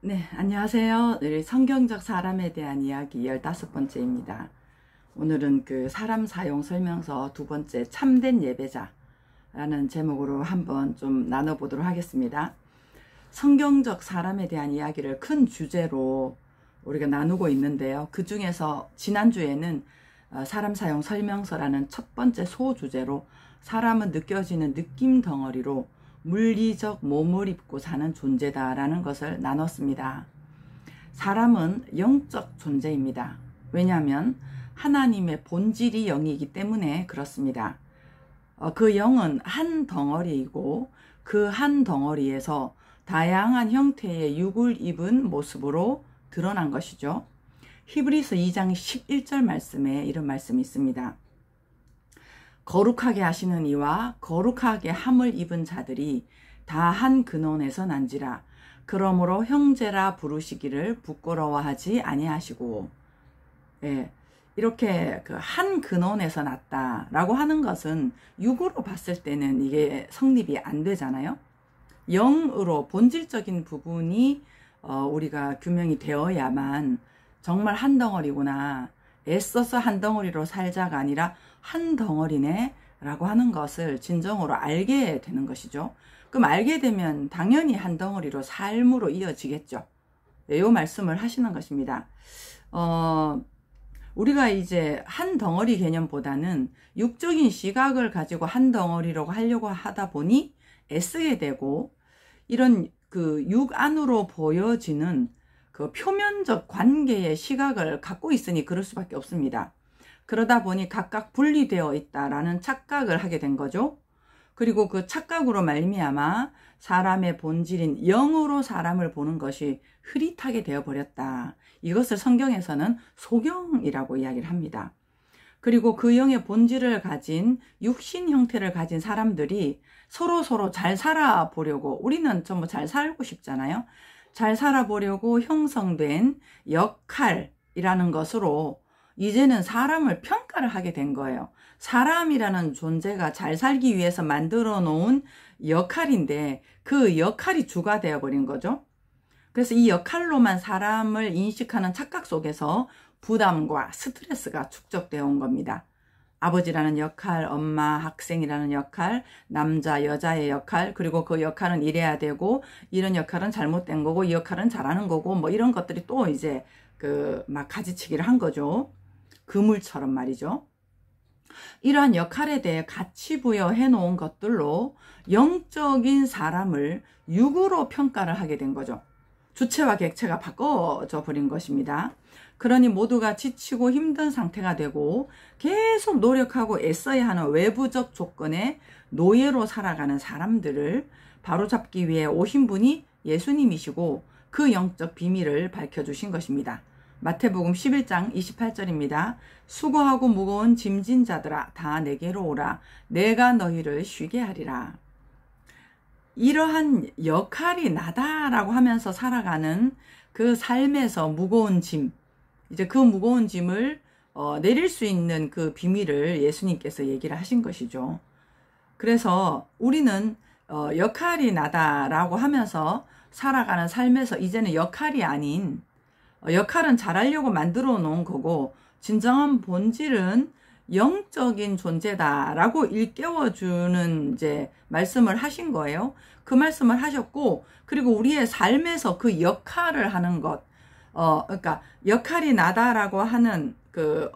네, 안녕하세요. 우리 성경적 사람에 대한 이야기 15번째입니다. 오늘은 그 사람 사용 설명서 두 번째 참된 예배자라는 제목으로 한번 좀 나눠보도록 하겠습니다. 성경적 사람에 대한 이야기를 큰 주제로 우리가 나누고 있는데요. 그 중에서 지난주에는 사람 사용 설명서라는 첫 번째 소주제로 사람은 느껴지는 느낌 덩어리로 물리적 몸을 입고 사는 존재다라는 것을 나눴습니다. 사람은 영적 존재입니다. 왜냐하면 하나님의 본질이 영이기 때문에 그렇습니다. 그 영은 한 덩어리이고 그 한 덩어리에서 다양한 형태의 육을 입은 모습으로 드러난 것이죠. 히브리서 2장 11절 말씀에 이런 말씀이 있습니다. 거룩하게 하시는 이와 거룩하게 함을 입은 자들이 다 한 근원에서 난지라. 그러므로 형제라 부르시기를 부끄러워하지 아니하시고. 예, 이렇게 그 한 근원에서 났다라고 하는 것은 육으로 봤을 때는 이게 성립이 안 되잖아요. 영으로 본질적인 부분이 우리가 규명이 되어야만 정말 한 덩어리구나. 애써서 한 덩어리로 살자가 아니라 한 덩어리네 라고 하는 것을 진정으로 알게 되는 것이죠. 그럼 알게 되면 당연히 한 덩어리로 삶으로 이어지겠죠. 이 말씀을 하시는 것입니다. 우리가 이제 한 덩어리 개념보다는 육적인 시각을 가지고 한 덩어리라고 하려고 하다 보니 애쓰게 되고, 이런 그 육 안으로 보여지는 그 표면적 관계의 시각을 갖고 있으니 그럴 수밖에 없습니다. 그러다 보니 각각 분리되어 있다라는 착각을 하게 된 거죠. 그리고 그 착각으로 말미암아 사람의 본질인 영으로 사람을 보는 것이 흐릿하게 되어버렸다. 이것을 성경에서는 소경이라고 이야기를 합니다. 그리고 그 영의 본질을 가진 육신 형태를 가진 사람들이 서로 잘 살아보려고, 우리는 전부 잘 살고 싶잖아요. 잘 살아보려고 형성된 역할이라는 것으로 이제는 사람을 평가를 하게 된 거예요. 사람이라는 존재가 잘 살기 위해서 만들어 놓은 역할인데 그 역할이 주가 되어버린 거죠. 그래서 이 역할로만 사람을 인식하는 착각 속에서 부담과 스트레스가 축적되어 온 겁니다. 아버지라는 역할, 엄마, 학생이라는 역할, 남자, 여자의 역할, 그리고 그 역할은 이래야 되고, 이런 역할은 잘못된 거고, 이 역할은 잘하는 거고, 뭐 이런 것들이 또 이제 막 가지치기를 한 거죠. 그물처럼 말이죠. 이러한 역할에 대해 가치 부여해 놓은 것들로 영적인 사람을 육으로 평가를 하게 된 거죠. 주체와 객체가 바꿔져 버린 것입니다. 그러니 모두가 지치고 힘든 상태가 되고 계속 노력하고 애써야 하는 외부적 조건에 노예로 살아가는 사람들을 바로잡기 위해 오신 분이 예수님이시고 그 영적 비밀을 밝혀주신 것입니다. 마태복음 11장 28절입니다. 수고하고 무거운 짐진 자들아 다 내게로 오라. 내가 너희를 쉬게 하리라. 이러한 역할이 나다라고 하면서 살아가는 그 삶에서 무거운 짐, 이제 그 무거운 짐을 내릴 수 있는 그 비밀을 예수님께서 얘기를 하신 것이죠. 그래서 우리는 역할이 나다라고 하면서 살아가는 삶에서 이제는 역할이 아닌, 역할은 잘하려고 만들어 놓은 거고 진정한 본질은 영적인 존재다라고 일깨워주는 이제 말씀을 하신 거예요. 그 말씀을 하셨고, 그리고 우리의 삶에서 그 역할을 하는 것, 그러니까 역할이 나다라고 하는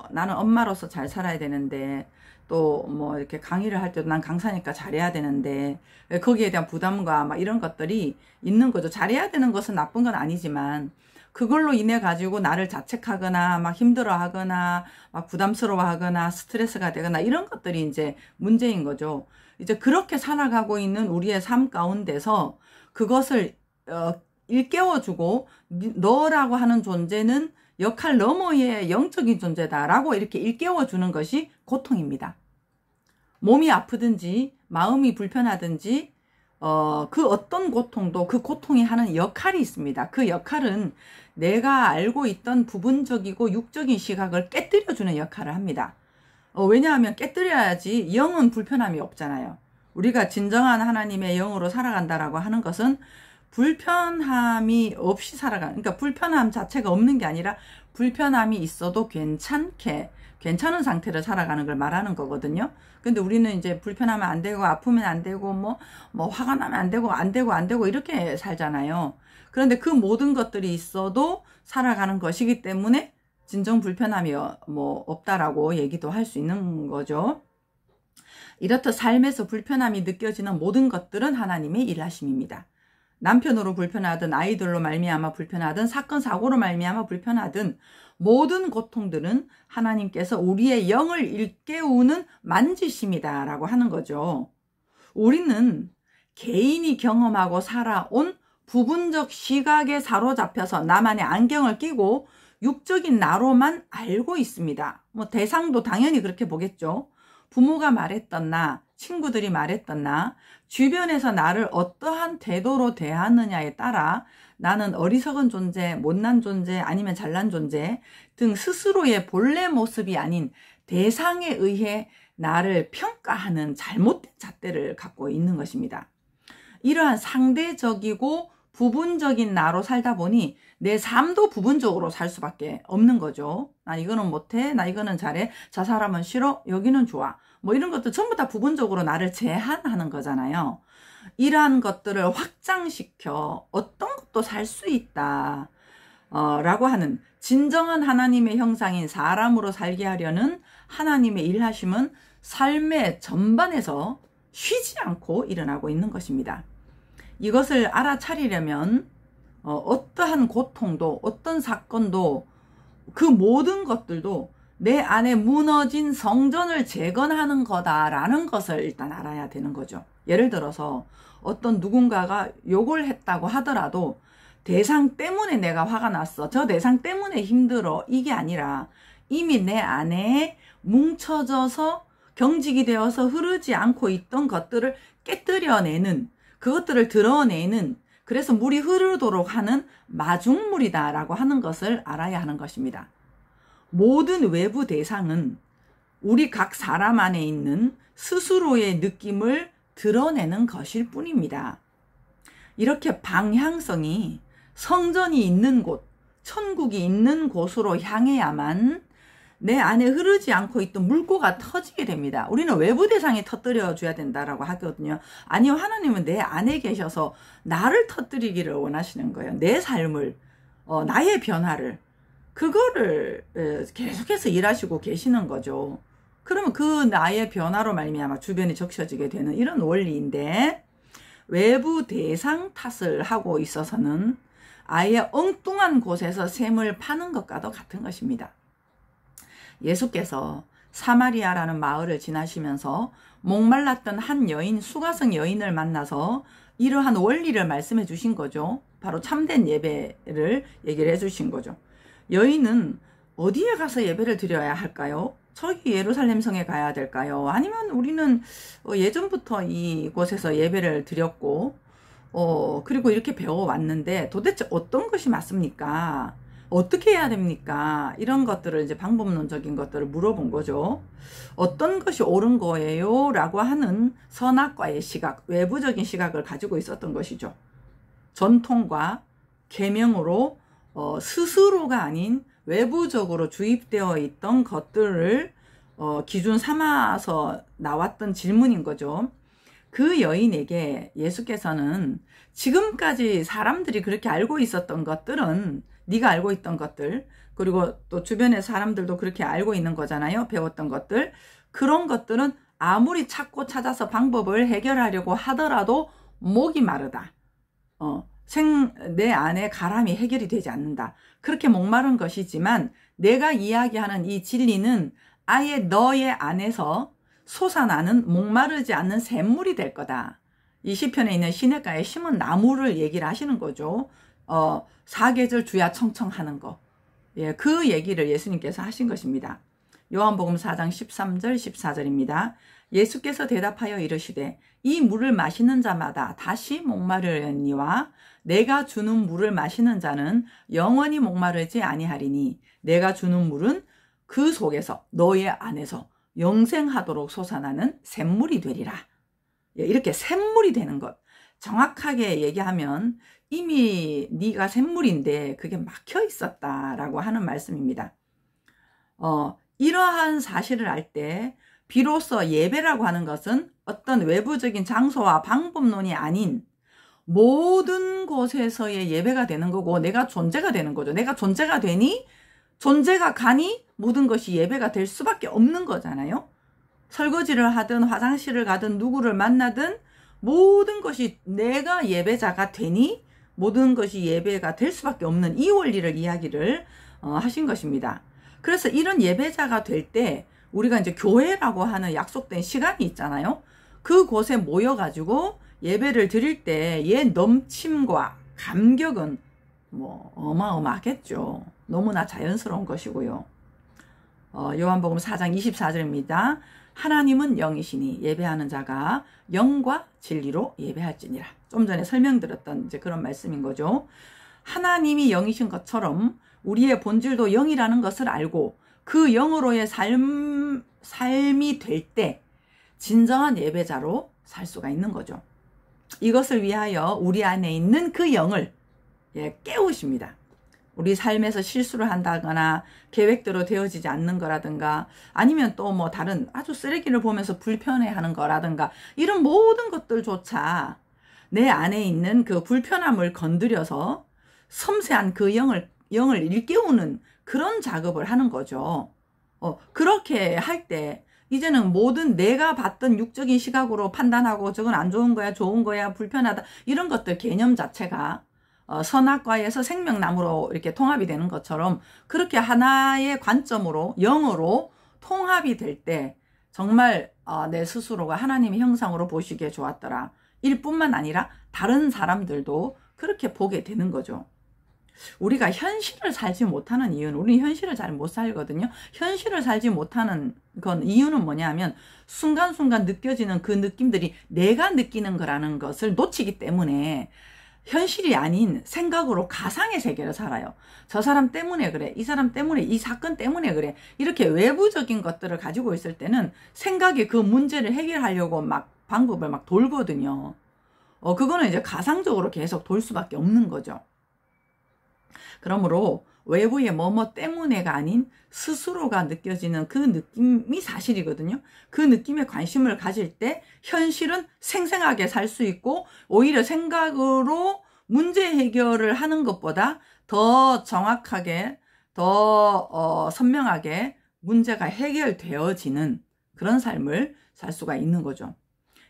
나는 엄마로서 잘 살아야 되는데, 또 뭐 이렇게 강의를 할 때도 난 강사니까 잘해야 되는데, 거기에 대한 부담과 막 이런 것들이 있는 거죠. 잘해야 되는 것은 나쁜 건 아니지만, 그걸로 인해 가지고 나를 자책하거나 막 힘들어하거나 막 부담스러워하거나 스트레스가 되거나 이런 것들이 이제 문제인 거죠. 이제 그렇게 살아가고 있는 우리의 삶 가운데서 그것을 일깨워주고, 너라고 하는 존재는 역할 너머의 영적인 존재다라고 이렇게 일깨워주는 것이 고통입니다. 몸이 아프든지 마음이 불편하든지 그 어떤 고통도 그 고통이 하는 역할이 있습니다. 그 역할은 내가 알고 있던 부분적이고 육적인 시각을 깨뜨려주는 역할을 합니다. 왜냐하면 깨뜨려야지 영은 불편함이 없잖아요. 우리가 진정한 하나님의 영으로 살아간다라고 하는 것은 불편함이 없이 살아가는, 그러니까 불편함 자체가 없는 게 아니라 불편함이 있어도 괜찮은 상태를 살아가는 걸 말하는 거거든요. 근데 우리는 이제 불편하면 안 되고, 아프면 안 되고, 화가 나면 안 되고 이렇게 살잖아요. 그런데 그 모든 것들이 있어도 살아가는 것이기 때문에 진정 불편함이 없다라고 얘기도 할 수 있는 거죠. 이렇듯 삶에서 불편함이 느껴지는 모든 것들은 하나님의 일하심입니다. 남편으로 불편하든, 아이들로 말미암아 불편하든, 사건 사고로 말미암아 불편하든, 모든 고통들은 하나님께서 우리의 영을 일깨우는 만지심이다 라고 하는 거죠. 우리는 개인이 경험하고 살아온 부분적 시각에 사로잡혀서 나만의 안경을 끼고 육적인 나로만 알고 있습니다. 대상도 당연히 그렇게 보겠죠. 부모가 말했던 나, 친구들이 말했던 나, 주변에서 나를 어떠한 태도로 대하느냐에 따라 나는 어리석은 존재, 못난 존재, 아니면 잘난 존재 등 스스로의 본래 모습이 아닌 대상에 의해 나를 평가하는 잘못된 잣대를 갖고 있는 것입니다. 이러한 상대적이고 부분적인 나로 살다 보니 내 삶도 부분적으로 살 수밖에 없는 거죠. 나 이거는 못해, 나 이거는 잘해, 저 사람은 싫어, 여기는 좋아. 이런 것도 전부 다 부분적으로 나를 제한하는 거잖아요. 이러한 것들을 확장시켜 어떤 것도 살 수 있다 라고 하는, 진정한 하나님의 형상인 사람으로 살게 하려는 하나님의 일하심은 삶의 전반에서 쉬지 않고 일어나고 있는 것입니다. 이것을 알아차리려면 어떠한 고통도, 어떤 사건도, 그 모든 것들도 내 안에 무너진 성전을 재건하는 거다라는 것을 일단 알아야 되는 거죠. 예를 들어서 어떤 누군가가 욕을 했다고 하더라도 대상 때문에 내가 화가 났어, 저 대상 때문에 힘들어, 이게 아니라 이미 내 안에 뭉쳐져서 경직이 되어서 흐르지 않고 있던 것들을 깨뜨려내는, 그것들을 드러내는, 그래서 물이 흐르도록 하는 마중물이다 라고 하는 것을 알아야 하는 것입니다. 모든 외부 대상은 우리 각 사람 안에 있는 스스로의 느낌을 드러내는 것일 뿐입니다. 이렇게 방향성이 성전이 있는 곳, 천국이 있는 곳으로 향해야만 내 안에 흐르지 않고 있던 물꼬가 터지게 됩니다. 우리는 외부 대상이 터뜨려 줘야 된다라고 하거든요. 아니요, 하나님은 내 안에 계셔서 나를 터뜨리기를 원하시는 거예요. 내 삶을, 나의 변화를, 그거를 계속해서 일하시고 계시는 거죠. 그러면 그 나의 변화로 말미암아 주변에 적셔지게 되는 이런 원리인데, 외부 대상 탓을 하고 있어서는 아예 엉뚱한 곳에서 샘을 파는 것과도 같은 것입니다. 예수께서 사마리아라는 마을을 지나시면서 목말랐던 한 여인, 수가성 여인을 만나서 이러한 원리를 말씀해 주신 거죠. 바로 참된 예배를 얘기를 해 주신 거죠. 여인은 어디에 가서 예배를 드려야 할까요? 저기 예루살렘 성에 가야 될까요? 아니면 우리는 예전부터 이곳에서 예배를 드렸고 그리고 이렇게 배워왔는데 도대체 어떤 것이 맞습니까? 어떻게 해야 됩니까? 이런 것들을 이제 방법론적인 것들을 물어본 거죠. 어떤 것이 옳은 거예요? 라고 하는 선악과의 시각, 외부적인 시각을 가지고 있었던 것이죠. 전통과 계명으로 스스로가 아닌 외부적으로 주입되어 있던 것들을 기준 삼아서 나왔던 질문인 거죠. 그 여인에게 예수께서는 지금까지 사람들이 그렇게 알고 있었던 것들은, 네가 알고 있던 것들, 그리고 또 주변의 사람들도 그렇게 알고 있는 거잖아요. 배웠던 것들. 그런 것들은 아무리 찾고 찾아서 방법을 해결하려고 하더라도 목이 마르다. 내 안에 가람이 해결이 되지 않는다. 그렇게 목마른 것이지만 내가 이야기하는 이 진리는 아예 너의 안에서 솟아나는 목마르지 않는 샘물이 될 거다. 이 시편에 있는 시냇가에 심은 나무를 얘기를 하시는 거죠. 사계절 주야 청청하는 거. 예, 그 얘기를 예수님께서 하신 것입니다. 요한복음 4장 13절 14절입니다. 예수께서 대답하여 이르시되 이 물을 마시는 자마다 다시 목마르려니와 내가 주는 물을 마시는 자는 영원히 목마르지 아니하리니 내가 주는 물은 그 속에서 너의 안에서 영생하도록 솟아나는 샘물이 되리라. 이렇게 샘물이 되는 것, 정확하게 얘기하면 이미 네가 샘물인데 그게 막혀 있었다라고 하는 말씀입니다. 이러한 사실을 알 때 비로소 예배라고 하는 것은 어떤 외부적인 장소와 방법론이 아닌 모든 곳에서의 예배가 되는 거고 내가 존재가 되는 거죠. 내가 존재가 되니 존재가 가니 모든 것이 예배가 될 수밖에 없는 거잖아요. 설거지를 하든 화장실을 가든 누구를 만나든 모든 것이 내가 예배자가 되니 모든 것이 예배가 될 수밖에 없는 이 원리를 이야기를 하신 것입니다. 그래서 이런 예배자가 될 때 우리가 이제 교회라고 하는 약속된 시간이 있잖아요. 그곳에 모여가지고 예배를 드릴 때의 넘침과 감격은 뭐 어마어마하겠죠. 너무나 자연스러운 것이고요. 요한복음 4장 24절입니다. 하나님은 영이시니 예배하는 자가 영과 진리로 예배할지니라. 좀 전에 설명드렸던 이제 그런 말씀인 거죠. 하나님이 영이신 것처럼 우리의 본질도 영이라는 것을 알고 그 영으로의 삶이 될 때 진정한 예배자로 살 수가 있는 거죠. 이것을 위하여 우리 안에 있는 그 영을 깨우십니다. 우리 삶에서 실수를 한다거나 계획대로 되어지지 않는 거라든가 아니면 또 뭐 다른 아주 쓰레기를 보면서 불편해하는 거라든가 이런 모든 것들조차 내 안에 있는 그 불편함을 건드려서 섬세한 그 영을 일깨우는 그런 작업을 하는 거죠. 그렇게 할 때 이제는 모든 내가 봤던 육적인 시각으로 판단하고 저건 안 좋은 거야, 좋은 거야, 불편하다 이런 것들 개념 자체가 선악과에서 생명나무로 이렇게 통합이 되는 것처럼 그렇게 하나의 관점으로 영으로 통합이 될 때 정말 내 스스로가 하나님의 형상으로 보시기에 좋았더라. 일 뿐만 아니라 다른 사람들도 그렇게 보게 되는 거죠. 우리가 현실을 살지 못하는 이유는 우리는 현실을 잘 못 살거든요. 현실을 살지 못하는 건 이유는 뭐냐면 순간순간 느껴지는 그 느낌들이 내가 느끼는 거라는 것을 놓치기 때문에 현실이 아닌 생각으로 가상의 세계를 살아요. 저 사람 때문에 그래. 이 사람 때문에 이 사건 때문에 그래. 이렇게 외부적인 것들을 가지고 있을 때는 생각이 그 문제를 해결하려고 막 방법을 막 돌거든요. 그거는 이제 가상적으로 계속 돌 수밖에 없는 거죠. 그러므로 외부의 뭐뭐 때문에가 아닌 스스로가 느껴지는 그 느낌이 사실이거든요. 그 느낌에 관심을 가질 때 현실은 생생하게 살 수 있고 오히려 생각으로 문제 해결을 하는 것보다 더 정확하게 더 선명하게 문제가 해결되어지는 그런 삶을 살 수가 있는 거죠.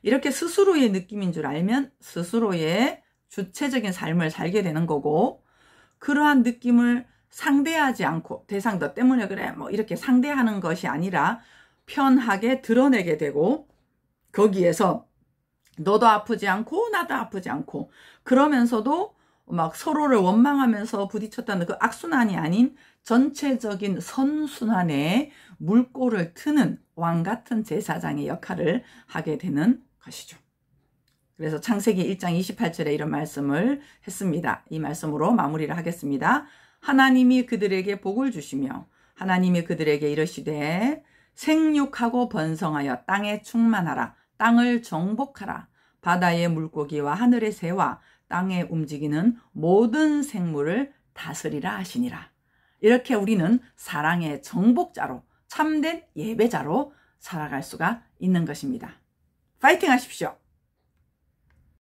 이렇게 스스로의 느낌인 줄 알면 스스로의 주체적인 삶을 살게 되는 거고 그러한 느낌을 상대하지 않고 대상 너 때문에 그래 뭐 이렇게 상대하는 것이 아니라 편하게 드러내게 되고 거기에서 너도 아프지 않고 나도 아프지 않고 그러면서도 막 서로를 원망하면서 부딪혔다는 그 악순환이 아닌 전체적인 선순환에 물꼬를 트는 왕 같은 제사장의 역할을 하게 되는 것이죠. 그래서 창세기 1장 28절에 이런 말씀을 했습니다. 이 말씀으로 마무리를 하겠습니다. 하나님이 그들에게 복을 주시며 하나님이 그들에게 이르시되 생육하고 번성하여 땅에 충만하라. 땅을 정복하라. 바다의 물고기와 하늘의 새와 땅에 움직이는 모든 생물을 다스리라 하시니라. 이렇게 우리는 사랑의 정복자로 참된 예배자로 살아갈 수가 있는 것입니다. 파이팅 하십시오.